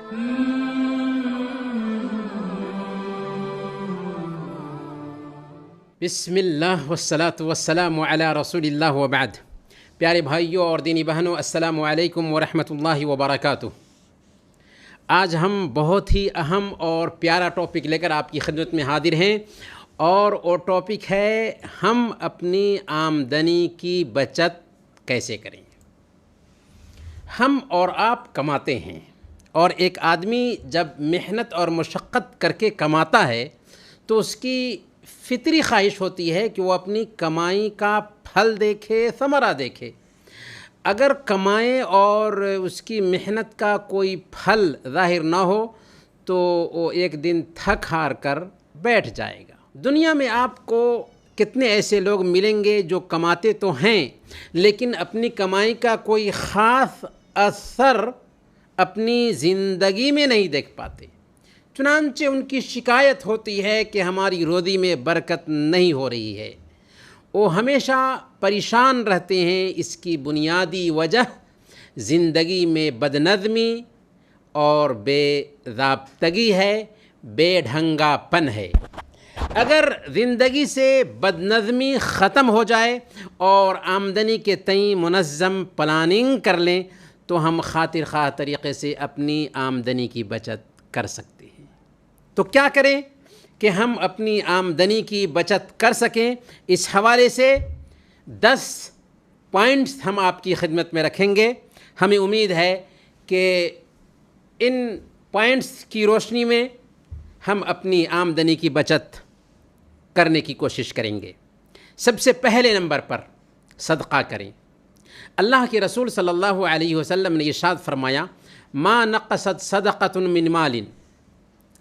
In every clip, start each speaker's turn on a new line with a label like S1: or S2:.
S1: بسم اللہ والصلاة والسلام علی رسول اللہ وبعد. پیارے بھائیوں اور دینی بہنوں، السلام علیکم ورحمۃ اللہ وبرکاتہ. آج ہم بہت ہی اہم اور پیارا ٹاپک لے کر آپ کی خدمت میں حاضر ہیں، اور وہ ٹاپک ہے ہم اپنی آمدنی کی بچت کیسے کریں. ہم اور آپ کماتے ہیں، اور ایک آدمی جب محنت اور مشقت کر کے کماتا ہے تو اس کی فطری خواہش ہوتی ہے کہ وہ اپنی کمائی کا پھل دیکھے، ثمرہ دیکھے. اگر کمائے اور اس کی محنت کا کوئی پھل ظاہر نہ ہو تو وہ ایک دن تھک ہار کر بیٹھ جائے گا. دنیا میں آپ کو کتنے ایسے لوگ ملیں گے جو کماتے تو ہیں لیکن اپنی کمائی کا کوئی خاص اثر اپنی زندگی میں نہیں دیکھ پاتے. چنانچہ ان کی شکایت ہوتی ہے کہ ہماری روزی میں برکت نہیں ہو رہی ہے. وہ ہمیشہ پریشان رہتے ہیں. اس کی بنیادی وجہ زندگی میں بدنظمی اور بے ضابطگی ہے، بے ڈھنگا پن ہے. اگر زندگی سے بدنظمی ختم ہو جائے اور آمدنی کے تئیں منظم پلاننگ کر لیں تو ہم خاطر خواہ طریقے سے اپنی آمدنی کی بچت کر سکتے ہیں. تو کیا کریں کہ ہم اپنی آمدنی کی بچت کر سکیں؟ اس حوالے سے 10 پوائنٹس ہم آپ کی خدمت میں رکھیں گے. ہمیں امید ہے کہ ان پوائنٹس کی روشنی میں ہم اپنی آمدنی کی بچت کرنے کی کوشش کریں گے. سب سے پہلے نمبر پر صدقہ کریں. اللہ کے رسول صلی اللہ علیہ وسلم نے ارشاد فرمایا، ما نقصت صدقۃ من مال،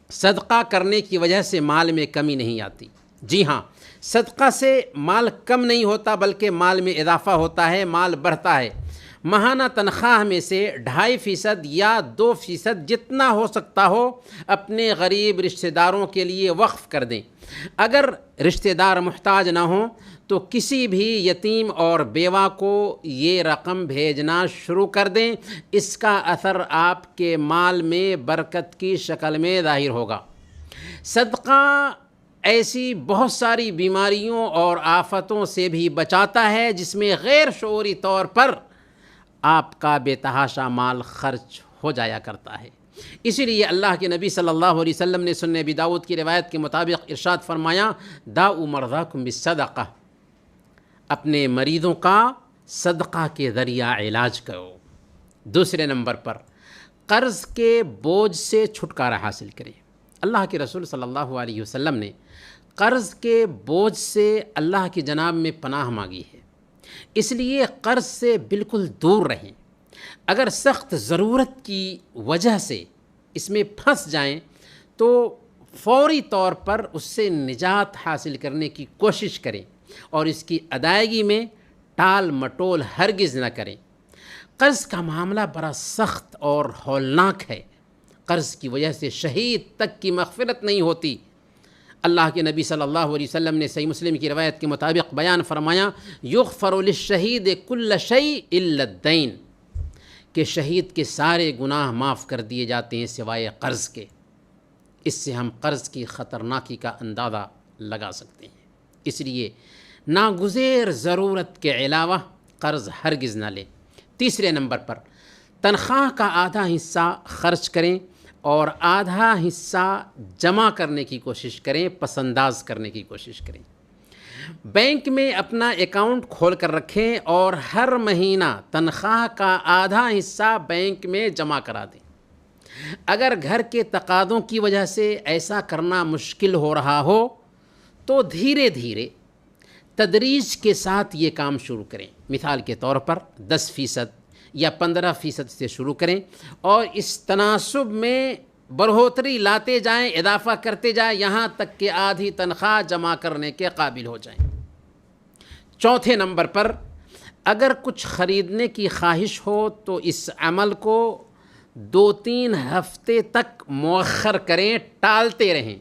S1: صدقہ کرنے کی وجہ سے مال میں کمی نہیں آتی. جی ہاں، صدقہ سے مال کم نہیں ہوتا بلکہ مال میں اضافہ ہوتا ہے، مال بڑھتا ہے. ماہانہ تنخواہ میں سے 2.5% یا 2% جتنا ہو سکتا ہو اپنے غریب رشتہ داروں کے لیے وقف کر دیں. اگر رشتہ دار محتاج نہ ہوں تو کسی بھی یتیم اور بیوہ کو یہ رقم بھیجنا شروع کر دیں. اس کا اثر آپ کے مال میں برکت کی شکل میں ظاہر ہوگا. صدقہ ایسی بہت ساری بیماریوں اور آفتوں سے بھی بچاتا ہے جس میں غیر شعوری طور پر آپ کا بے تحاشا مال خرچ ہو جایا کرتا ہے. اسی لیے اللہ کے نبی صلی اللہ علیہ وسلم نے سنن ابی داؤد کی روایت کے مطابق ارشاد فرمایا، داؤ مرضاکم بالصدقہ، اپنے مریضوں کا صدقہ کے ذریعہ علاج کرو. دوسرے نمبر پر قرض کے بوجھ سے چھٹکارا حاصل کریں. اللہ کے رسول صلی اللہ علیہ وسلم نے قرض کے بوجھ سے اللہ کی جناب میں پناہ مانگی ہے. اس لیے قرض سے بالکل دور رہیں. اگر سخت ضرورت کی وجہ سے اس میں پھنس جائیں تو فوری طور پر اس سے نجات حاصل کرنے کی کوشش کریں اور اس کی ادائیگی میں ٹال مٹول ہرگز نہ کریں. قرض کا معاملہ بڑا سخت اور ہولناک ہے. قرض کی وجہ سے شہید تک کی مغفرت نہیں ہوتی. اللہ کے نبی صلی اللہ علیہ وسلم نے صحیح مسلم کی روایت کے مطابق بیان فرمایا، یغفر للشہید کل شیء الا الدین، کہ شہید کے سارے گناہ معاف کر دیے جاتے ہیں سوائے قرض کے. اس سے ہم قرض کی خطرناکی کا اندازہ لگا سکتے ہیں. اس لیے ناگزیر ضرورت کے علاوہ قرض ہرگز نہ لیں. تیسرے نمبر پر تنخواہ کا آدھا حصہ خرچ کریں اور آدھا حصہ جمع کرنے کی کوشش کریں، پس انداز کرنے کی کوشش کریں. بینک میں اپنا اکاؤنٹ کھول کر رکھیں اور ہر مہینہ تنخواہ کا آدھا حصہ بینک میں جمع کرا دیں. اگر گھر کے تقاضوں کی وجہ سے ایسا کرنا مشکل ہو رہا ہو تو دھیرے دھیرے تدریج کے ساتھ یہ کام شروع کریں. مثال کے طور پر 10% یا 15% سے شروع کریں اور اس تناسب میں بڑھوتری لاتے جائیں، اضافہ کرتے جائیں، یہاں تک کہ آدھی تنخواہ جمع کرنے کے قابل ہو جائیں. چوتھے نمبر پر اگر کچھ خریدنے کی خواہش ہو تو اس عمل کو 2-3 ہفتے تک مؤخر کریں، ٹالتے رہیں.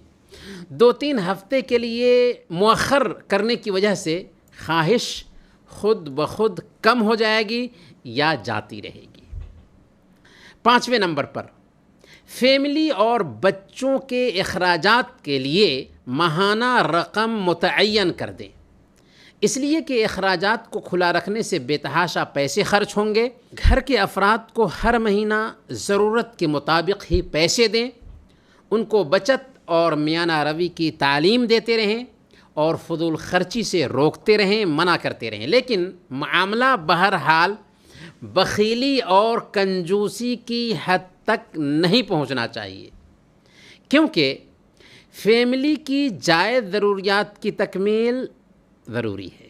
S1: 2-3 ہفتے کے لیے مؤخر کرنے کی وجہ سے خواہش خود بخود کم ہو جائے گی یا جاتی رہے گی. 5ویں نمبر پر فیملی اور بچوں کے اخراجات کے لیے ماہانہ رقم متعین کر دیں، اس لیے کہ اخراجات کو کھلا رکھنے سے بے تحاشا پیسے خرچ ہوں گے۔ گھر کے افراد کو ہر مہینہ ضرورت کے مطابق ہی پیسے دیں، ان کو بچت اور میانہ روی کی تعلیم دیتے رہیں اور فضول خرچی سے روکتے رہیں، منع کرتے رہیں، لیکن معاملہ بہرحال بخیلی اور کنجوسی کی حد تک نہیں پہنچنا چاہیے، کیونکہ فیملی کی جائز ضروریات کی تکمیل ضروری ہے۔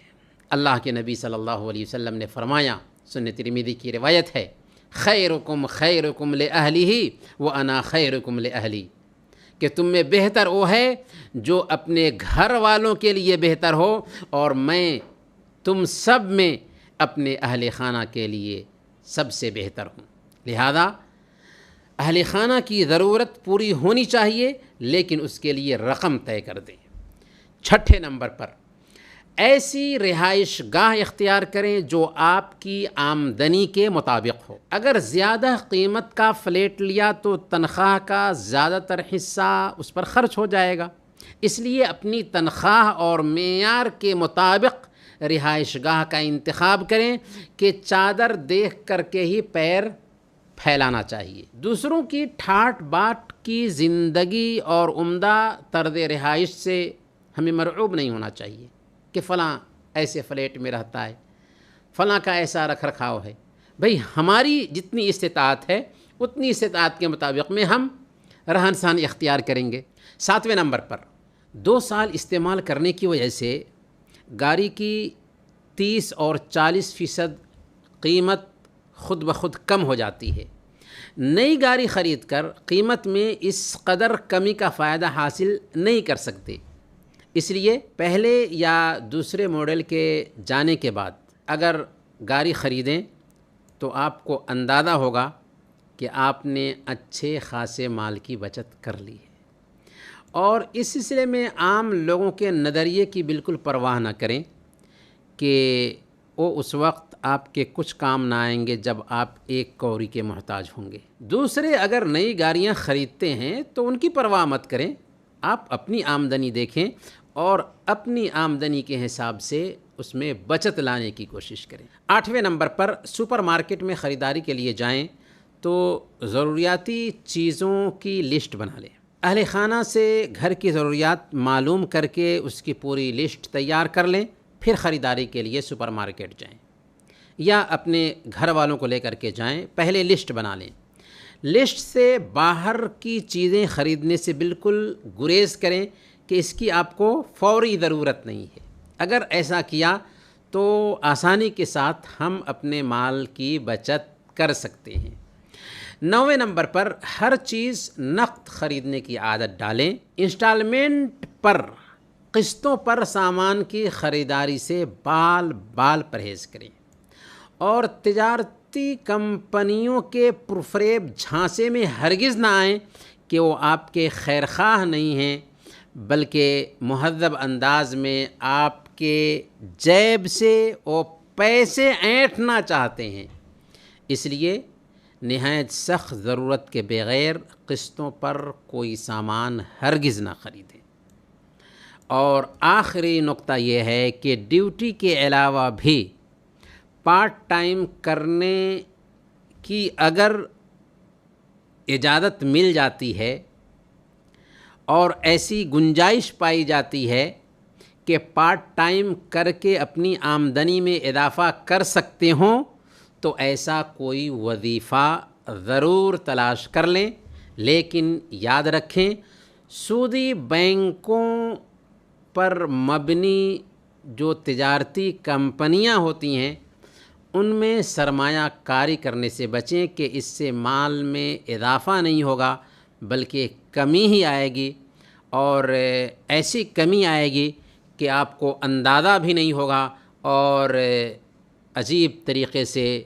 S1: اللہ کے نبی صلی اللہ علیہ وسلم نے فرمایا، سنن ترمذی کی روایت ہے، خیرکم خیرکم لأہلہ وانا خیرکم لأہلی، کہ تم میں بہتر وہ ہے جو اپنے گھر والوں کے لیے بہتر ہو، اور میں تم سب میں اپنے اہل خانہ کے لیے سب سے بہتر ہوں۔ لہذا اہل خانہ کی ضرورت پوری ہونی چاہیے، لیکن اس کے لیے رقم طے کر دیں۔ چھٹے نمبر پر ایسی رہائش گاہ اختیار کریں جو آپ کی آمدنی کے مطابق ہو۔ اگر زیادہ قیمت کا فلیٹ لیا تو تنخواہ کا زیادہ تر حصہ اس پر خرچ ہو جائے گا، اس لیے اپنی تنخواہ اور معیار کے مطابق رہائش گاہ کا انتخاب کریں کہ چادر دیکھ کر کے ہی پیر پھیلانا چاہیے۔ دوسروں کی ٹھاٹ باٹ کی زندگی اور عمدہ طرز رہائش سے ہمیں مرعوب نہیں ہونا چاہیے کہ فلاں ایسے فلیٹ میں رہتا ہے، فلاں کا ایسا رکھ رکھاؤ ہے۔ بھئی ہماری جتنی استطاعت ہے اتنی استطاعت کے مطابق میں ہم رہن سہن اختیار کریں گے۔ 7ویں نمبر پر 2 سال استعمال کرنے کی وجہ سے گاڑی کی 30 اور 40% قیمت خود بخود کم ہو جاتی ہے۔ نئی گاڑی خرید کر قیمت میں اس قدر کمی کا فائدہ حاصل نہیں کر سکتے، اس لیے پہلے یا دوسرے ماڈل کے جانے کے بعد اگر گاڑی خریدیں تو آپ کو اندازہ ہوگا کہ آپ نے اچھے خاصے مال کی بچت کر لی ہے۔ اور اس سلسلے میں عام لوگوں کے نظریے کی بالکل پرواہ نہ کریں کہ وہ اس وقت آپ کے کچھ کام نہ آئیں گے جب آپ ایک کوری کے محتاج ہوں گے۔ دوسرے اگر نئی گاڑیاں خریدتے ہیں تو ان کی پرواہ مت کریں، آپ اپنی آمدنی دیکھیں اور اپنی آمدنی کے حساب سے اس میں بچت لانے کی کوشش کریں۔ 8ویں نمبر پر سپر مارکیٹ میں خریداری کے لیے جائیں تو ضروریاتی چیزوں کی لسٹ بنا لیں۔ اہل خانہ سے گھر کی ضروریات معلوم کر کے اس کی پوری لسٹ تیار کر لیں، پھر خریداری کے لیے سپر مارکیٹ جائیں یا اپنے گھر والوں کو لے کر کے جائیں، پہلے لسٹ بنا لیں۔ لسٹ سے باہر کی چیزیں خریدنے سے بالکل گریز کریں کہ اس کی آپ کو فوری ضرورت نہیں ہے۔ اگر ایسا کیا تو آسانی کے ساتھ ہم اپنے مال کی بچت کر سکتے ہیں۔ 9ویں نمبر پر ہر چیز نقد خریدنے کی عادت ڈالیں۔ انسٹالمنٹ پر قسطوں پر سامان کی خریداری سے بال پرہیز کریں اور تجارتی کمپنیوں کے پرفریب جھانسے میں ہرگز نہ آئیں کہ وہ آپ کے خیر خواہ نہیں ہیں بلکہ مہذب انداز میں آپ کے جیب سے وہ پیسے اینٹھنا چاہتے ہیں۔ اس لیے نہایت سخت ضرورت کے بغیر قسطوں پر کوئی سامان ہرگز نہ خریدیں۔ اور آخری نقطہ یہ ہے کہ ڈیوٹی کے علاوہ بھی پارٹ ٹائم کرنے کی اگر اجازت مل جاتی ہے اور ایسی گنجائش پائی جاتی ہے کہ پارٹ ٹائم کر کے اپنی آمدنی میں اضافہ کر سکتے ہوں تو ایسا کوئی وظیفہ ضرور تلاش کر لیں، لیکن یاد رکھیں سودی بینکوں پر مبنی جو تجارتی کمپنیاں ہوتی ہیں ان میں سرمایہ کاری کرنے سے بچیں کہ اس سے مال میں اضافہ نہیں ہوگا بلکہ کمی ہی آئے گی، اور ایسی کمی آئے گی کہ آپ کو اندازہ بھی نہیں ہوگا اور عجیب طریقے سے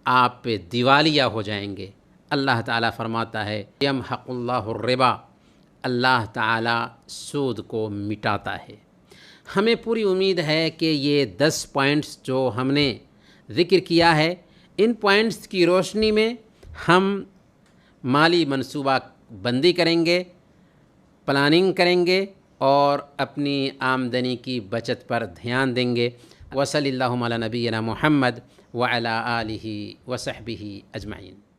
S1: آپ دیوالیہ ہو جائیں گے۔ اللہ تعالیٰ فرماتا ہے یمحق اللہ الربا، اللہ تعالیٰ سود کو مٹاتا ہے۔ ہمیں پوری امید ہے کہ یہ 10 پوائنٹس جو ہم نے ذکر کیا ہے، ان پوائنٹس کی روشنی میں ہم مالی منصوبہ بندی کریں گے، پلاننگ کریں گے اور اپنی آمدنی کی بچت پر دھیان دیں گے۔ وصلی اللہ علی نبینا محمد وعلی آلہ وصحبہ اجمعین۔